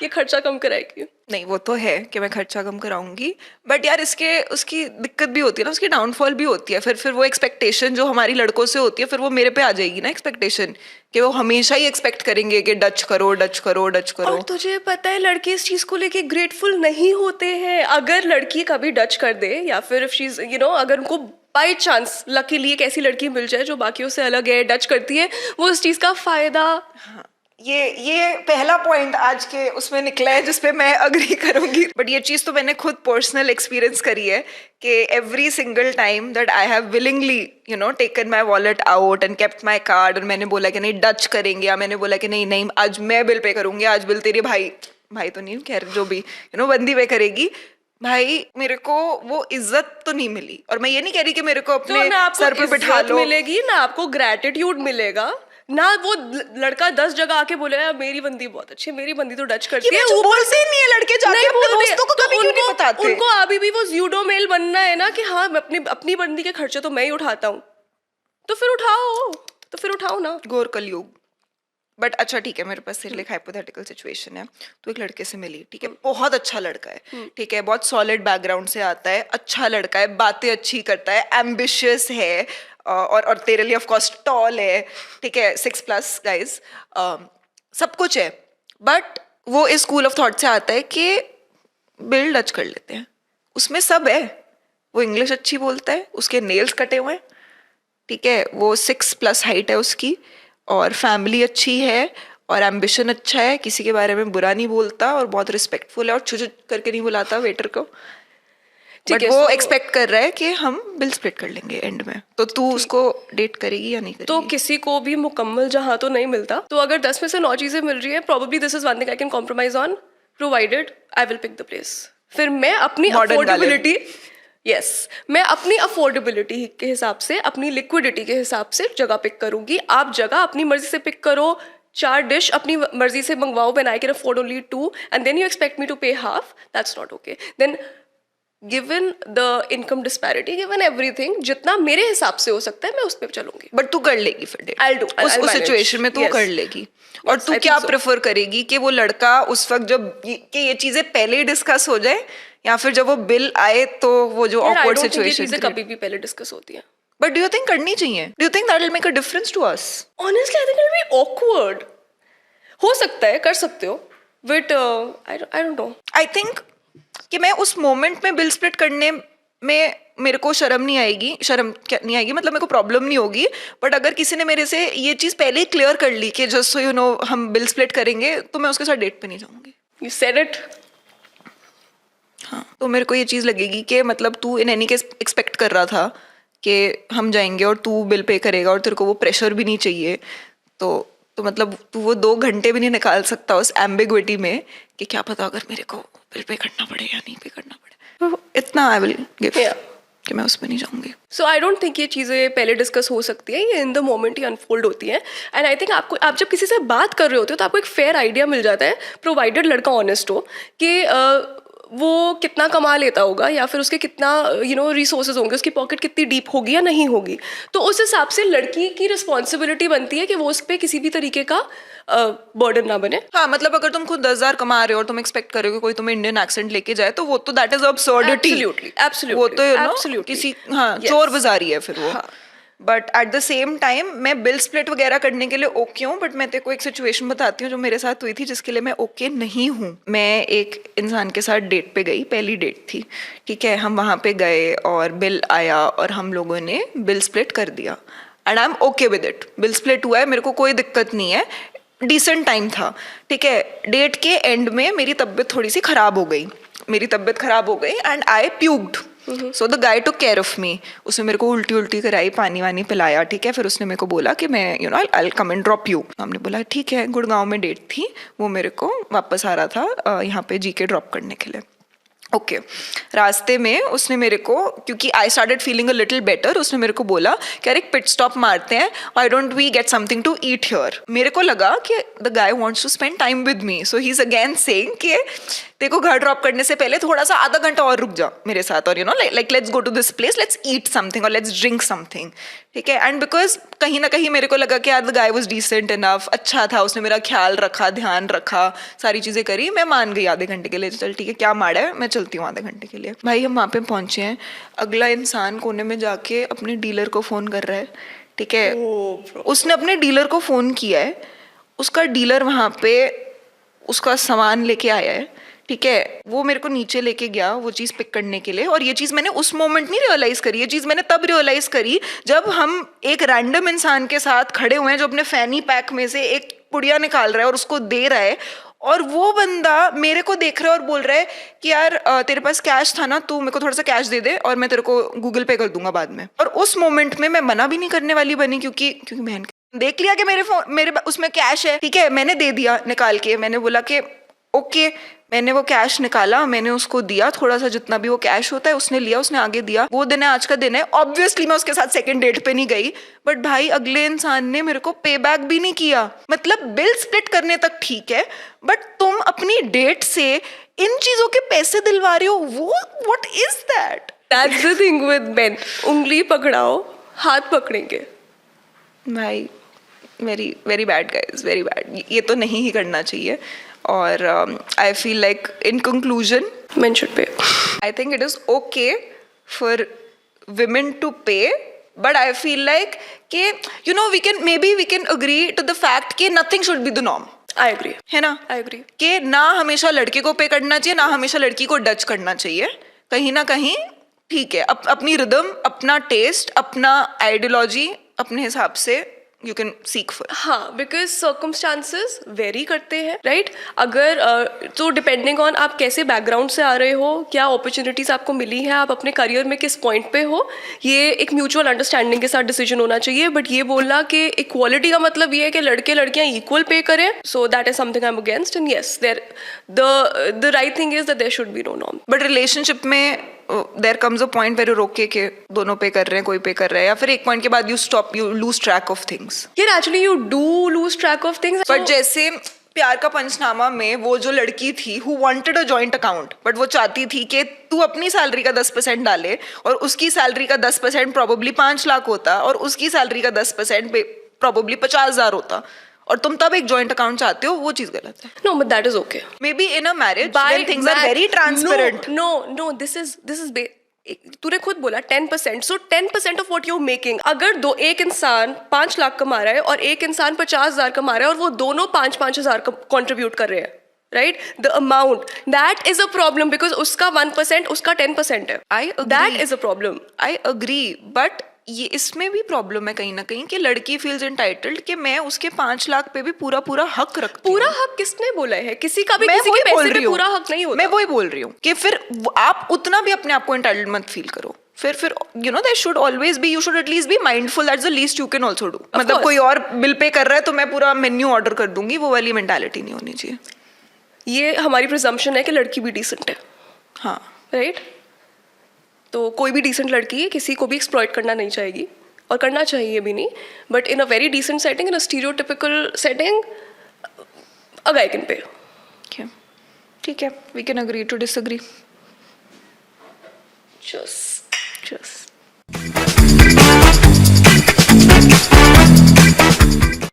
ये खर्चा कम कराएगी। नहीं, वो तो है कि मैं खर्चा कम कराऊंगी, बट यार इसके उसकी दिक्कत भी होती है ना, उसकी डाउनफॉल भी होती है। फिर वो एक्सपेक्टेशन जो हमारी लड़कों से होती है, फिर वो मेरे पे आ जाएगी ना एक्सपेक्टेशन, कि वो हमेशा ही एक्सपेक्ट करेंगे कि डच करो डच करो डच करो। और तुझे पता है लड़के इस चीज को लेके ग्रेटफुल नहीं होते हैं। अगर लड़की कभी डच कर दे, या फिर इफ शी इज अगर उनको बाई चांस लकीली एक ऐसी लड़की मिल जाए जो बाकियों से अलग है, डच करती है, वो इस चीज का फायदा। हाँ, ये पहला पॉइंट आज के उसमें निकला है जिसपे मैं अग्री करूंगी। बट ये चीज तो मैंने खुद पर्सनल एक्सपीरियंस करी है कि every single time that I have willingly taken my wallet out and kept my card, और मैंने बोला कि नहीं डच करेंगे, या मैंने बोला कि नहीं नहीं आज मैं बिल पे करूंगी, आज बिल तेरे भाई तो नहीं कह रहे, जो भी बंदी पे करेगी, भाई मेरे को वो इज्जत तो नहीं मिली। और मैं ये नहीं कह रही कि मेरे को अपने सर पे बिठा लो, मिलेगी ना आपको ग्रेटिट्यूड मिलेगा ना। वो लड़का 10 जगह आके बोलेगा मेरी बंदी बहुत अच्छी है, मेरी बंदी तो डच करती है, बोलते नहीं है लड़के जाके अपने दोस्तों को कभी क्यों नहीं बताते? उनको अभी भी वो ज़्यूडो मेल बनना है ना कि हाँ मैं अपनी बंदी के खर्चे तो मैं ही उठाता हूँ, तो फिर उठाओ ना। घोर कलयुग। बट अच्छा ठीक है, मेरे पास तेरे लिए एक हाइपोथेटिकल सिचुएशन है। तू एक लड़के से मिली, ठीक है, बहुत अच्छा लड़का है, ठीक है, बहुत सॉलिड बैकग्राउंड से आता है, अच्छा लड़का है, बातें अच्छी करता है, एम्बिशियस है, और तेरे लिए ऑफ कोर्स टॉल है, ठीक है, 6+ गाइज, सब कुछ है। बट वो इस स्कूल ऑफ थॉट से आता है कि बिल डच कर लेते हैं, उसमें सब है, वो इंग्लिश अच्छी बोलता है, उसके नेल्स कटे हुए हैं, ठीक है, वो 6+ हाइट है उसकी, और फैमिली अच्छी है, और एम्बिशन अच्छा है, किसी के बारे में बुरा नहीं बोलता, और बहुत रिस्पेक्टफुल है, और छुछ करके नहीं बुलाता वेटर को। बट वो एक्सपेक्ट कर रहा है कि हम बिल स्प्लिट कर लेंगे एंड में, तो तू उसको डेट करेगी या नहीं करेगी? तो किसी को भी मुकम्मल जहां तो नहीं मिलता, तो अगर 10 में से 9 चीजें मिल रही है, probably this is one thing I can compromise on, provided I will pick the place. फिर मैं अपनी अफोर्डेबिलिटी, मैं अपनी अफोर्डेबिलिटी के हिसाब से, अपनी लिक्विडिटी के हिसाब से जगह पिक करूंगी। आप जगह अपनी मर्जी से पिक करो, 4 डिश अपनी मर्जी से मंगवाओ, when I can afford only 2 and then you expect me to pay half, that's not okay. Then given the income disparity, given everything, जितना मेरे हिसाब से हो सकता है मैं उस पर चलूंगी। बट तू कर लेगी फिर डेट? I'll do, उस सिचुएशन में तू कर लेगी। और तू क्या प्रेफर करेगी कि वो लड़का उस वक्त जब ये चीजें पहले ही डिस्कस हो जाए, या फिर जब वो बिल आए तो वो जो ऑकवर्ड सिचुएशन कभी भी पहले डिस्कस होती है? बट डू यू थिंक करनी चाहिए? Do you think that will make a difference to us? Honestly I think it will be awkward. हो सकता है, कर सकते हो, but I don't know. I think कि मैं उस मोमेंट में बिल स्प्लिट करने में मेरे को शर्म नहीं आएगी, मतलब मेरे को प्रॉब्लम नहीं होगी। बट अगर किसी ने मेरे से ये चीज पहले ही क्लियर कर ली कि जस्ट सो यू नो हम बिल स्प्लिट करेंगे, तो मैं उसके साथ डेट पे नहीं जाऊंगी। You said it. हाँ, तो मेरे को ये चीज लगेगी कि मतलब तू इन एनी केस एक्सपेक्ट कर रहा था कि हम जाएंगे और तू बिल पे करेगा, और तेरे को वो प्रेशर भी नहीं चाहिए, तो मतलब तू वो 2 घंटे भी नहीं निकाल सकता उस एम्बिग्विटी में कि क्या पता अगर मेरे को बिल पे करना पड़े या नहीं पे करना पड़े। तो इतना आई विल गिव कि मैं उसमें नहीं जाऊंगी। सो आई डोंट थिंक ये चीज़ें पहले डिस्कस हो सकती है, ये in the moment he unfold होती है। एंड आई थिंक आप जब किसी से बात कर रहे होते हो तो आपको एक फेयर आइडिया मिल जाता है, प्रोवाइडेड लड़का ऑनेस्ट हो, कि वो कितना कमा लेता होगा, या फिर उसके कितना रिसोर्सेज होंगे, उसकी पॉकेट कितनी डीप होगी या नहीं होगी। तो उस हिसाब से लड़की की रिस्पॉन्सिबिलिटी बनती है कि वो उस पर किसी भी तरीके का बर्डन ना बने। हाँ, मतलब अगर तुम खुद 10,000 कमा रहे हो और तुम एक्सपेक्ट करो कि कोई तुम्हें इंडियन एक्सेंट लेके जाए, तो वो तो दैट इज अब्सर्डिटी। एब्सोल्युटली वो तो किसी चोर बाजारी है फिर वो। हाँ। But at the same time मैं बिल स्प्लिट वगैरह करने के लिए ओके हूँ, बट मैं तेरे को एक सिचुएशन बताती हूँ जो मेरे साथ हुई थी जिसके लिए मैं ओके नहीं हूँ। मैं एक इंसान के साथ डेट पे गई, पहली डेट थी, ठीक है। हम वहाँ पे गए और बिल आया और हम लोगों ने बिल स्प्लिट कर दिया and I am okay with it. Bill split हुआ है, मेरे को कोई दिक्कत नहीं है, डिसेंट टाइम था, ठीक है। डेट के एंड में मेरी तबीयत थोड़ी सी खराब हो गई, and I puked. So the guy took care of me. उसने मेरे को उल्टी कराई, पानी वानी पिलाया, ठीक है। फिर उसने मेरे को बोला कि मैं आई कम एंड ड्रॉप यू। हमने बोला ठीक है। गुड़गांव में डेट थी, वो मेरे को वापस आ रहा था यहाँ पे जीके ड्रॉप करने के लिए। ओके रास्ते में उसने मेरे को, क्योंकि I started feeling a little better, उसने मेरे को बोला कि यार एक पिट स्टॉप मारते हैं, why don't we get something to eat here. मेरे को लगा कि the guy wants to spend time with me, so he is again saying कि देखो घर ड्रॉप करने से पहले थोड़ा सा आधा घंटा और रुक जा मेरे साथ, और like let's go to this place, let's eat something और लेट्स ड्रिंक समथिंग, ठीक है। एंड बिकॉज कहीं ना कहीं मेरे को लगा कि यार the guy was decent enough, अच्छा था, उसने मेरा ख्याल रखा, ध्यान रखा, सारी चीज़ें करी, मैं मान गई आधे घंटे के लिए, चल ठीक है क्या माड़ा है, मैं चलती हूँ आधे घंटे के लिए। भाई हम वहाँ पे पहुँचे हैं, अगला इंसान कोने में जाके अपने डीलर को फ़ोन कर रहा है, ठीक है। उसने अपने डीलर को फ़ोन किया है, उसका डीलर वहाँ पे उसका सामान लेके आया है, ठीक है। वो मेरे को नीचे लेके गया वो चीज़ पिक करने के लिए, और ये चीज़ मैंने उस मोमेंट नहीं रियलाइज़ करी, ये चीज़ मैंने तब रियलाइज़ करी जब हम एक रैंडम इंसान के साथ खड़े हुए हैं जो अपने फैनी पैक में से एक पुड़िया निकाल रहा है और उसको दे रहा है, और वो बंदा मेरे को देख रहा है और बोल रहा है कि यार तेरे पास कैश था ना, तू मेरे को थोड़ा सा कैश दे दे और मैं तेरे को गूगल पे कर दूंगा बाद में। और उस मोमेंट में मैं मना भी नहीं करने वाली बनी, क्योंकि बहन देख लिया कि मेरे उसमें कैश है, ठीक है। मैंने दे दिया निकाल के, मैंने बोला कि ओके, मैंने वो कैश निकाला, मैंने उसको दिया थोड़ा सा जितना भी वो कैश होता है, उसने लिया, उसने आगे दिया। वो दिन है, आज का दिन है। ऑब्वियसली मैं उसके साथ सेकंड डेट पे नहीं गई, बट भाई अगले इंसान ने मेरे को पे बैक भी नहीं किया। मतलब बिल स्प्लिट करने तक ठीक है, बट तुम अपनी डेट से इन चीजों के पैसे दिलवा रहे हो, वो what is that? That's the thing with main, उंगली पकड़ाओ हाथ पकड़ेंगे। भाई very very bad guys, very bad. ये तो नहीं ही करना चाहिए। और I feel like in conclusion Men should pay. I think it is okay for women to pay, but I feel like कि we can agree to the fact कि nothing should be the norm. I agree. है ना? I agree. कि ना हमेशा लड़के को पे करना चाहिए, ना हमेशा लड़की को डच करना चाहिए। कहीं ना कहीं ठीक है, अपनी रिदम, अपना टेस्ट, अपना आइडियोलॉजी, अपने हिसाब से यू कैन सीक फॉर। हाँ, बिकॉज सर्कमस्टांसेस वेरी करते हैं, राइट। अगर तो डिपेंडिंग ऑन आप कैसे बैकग्राउंड से आ रहे हो, क्या अपॉर्चुनिटीज आपको मिली हैं, आप अपने करियर में किस पॉइंट पे हो, ये एक म्यूचुअल अंडरस्टैंडिंग के साथ डिसीजन होना चाहिए। बट ये बोलना कि इक्वालिटी का मतलब ये है कि लड़के लड़कियां इक्वल पे करें, so that is something I am against. And yes, the right thing is that there should be no norm. But relationship में there comes a point where you रोके के दोनों पे कर रहे हैं, कोई पे कर रहा है, या फिर एक पॉइंट के बाद you lose track of things. यार actually you do lose track of things. But जैसे प्यार का पंचनामा में वो जो लड़की थी who wanted a joint account, but वो चाहती थी कि तू अपनी सैलरी का 10% डाले और उसकी सैलरी का 10% प्रोबेबली 5 लाख होता और उसकी सैलरी का 10% प्रोबेबली 50,000 होता, और तुम तब एक जॉइंट अकाउंट चाहते हो, वो चीज गलत है। No, but that is okay. Maybe in a marriage when things are very transparent. No, this is तूने खुद बोला 10%, so 10% of what you making. अगर एक इंसान 5 लाख कमा रहा है और एक इंसान 50,000 कमा रहा है और वो दोनों 5,000 कंट्रीब्यूट कर रहे हैं, right, the amount, that is a problem, because उसका 1% उसका 10% है। That is a problem. I agree, but ये इसमें भी प्रॉब्लम है कहीं ना कहीं कि लड़की फील्स एंटाइटल्ड कि मैं उसके 5 लाख पे भी पूरा हक रखती हूँ। पूरा हक किसने बोला है? किसी का भी किसी के पैसे पे पूरा हक नहीं होता। मैं वही बोल रही हूँ कि फिर आप उतना भी अपने आप को एंटाइटल्ड मत फील करो। फिर there should always be, you should at least be mindful, that's the least you can also do. मतलब कोई और बिल पे कर रहा है तो मैं पूरा मेन्यू ऑर्डर कर दूंगी, वो वाली मेंटालिटी नहीं होनी चाहिए। ये हमारी प्रिजम्पशन है कि लड़की भी डिसेंट है। हाँ, राइट। तो कोई भी डिसेंट लड़की किसी को भी एक्सप्लॉइट करना नहीं चाहेगी, और करना चाहिए भी नहीं। But in a very decent setting, in a stereotypical setting, a guy can pay. ठीक है, we can agree to disagree. Just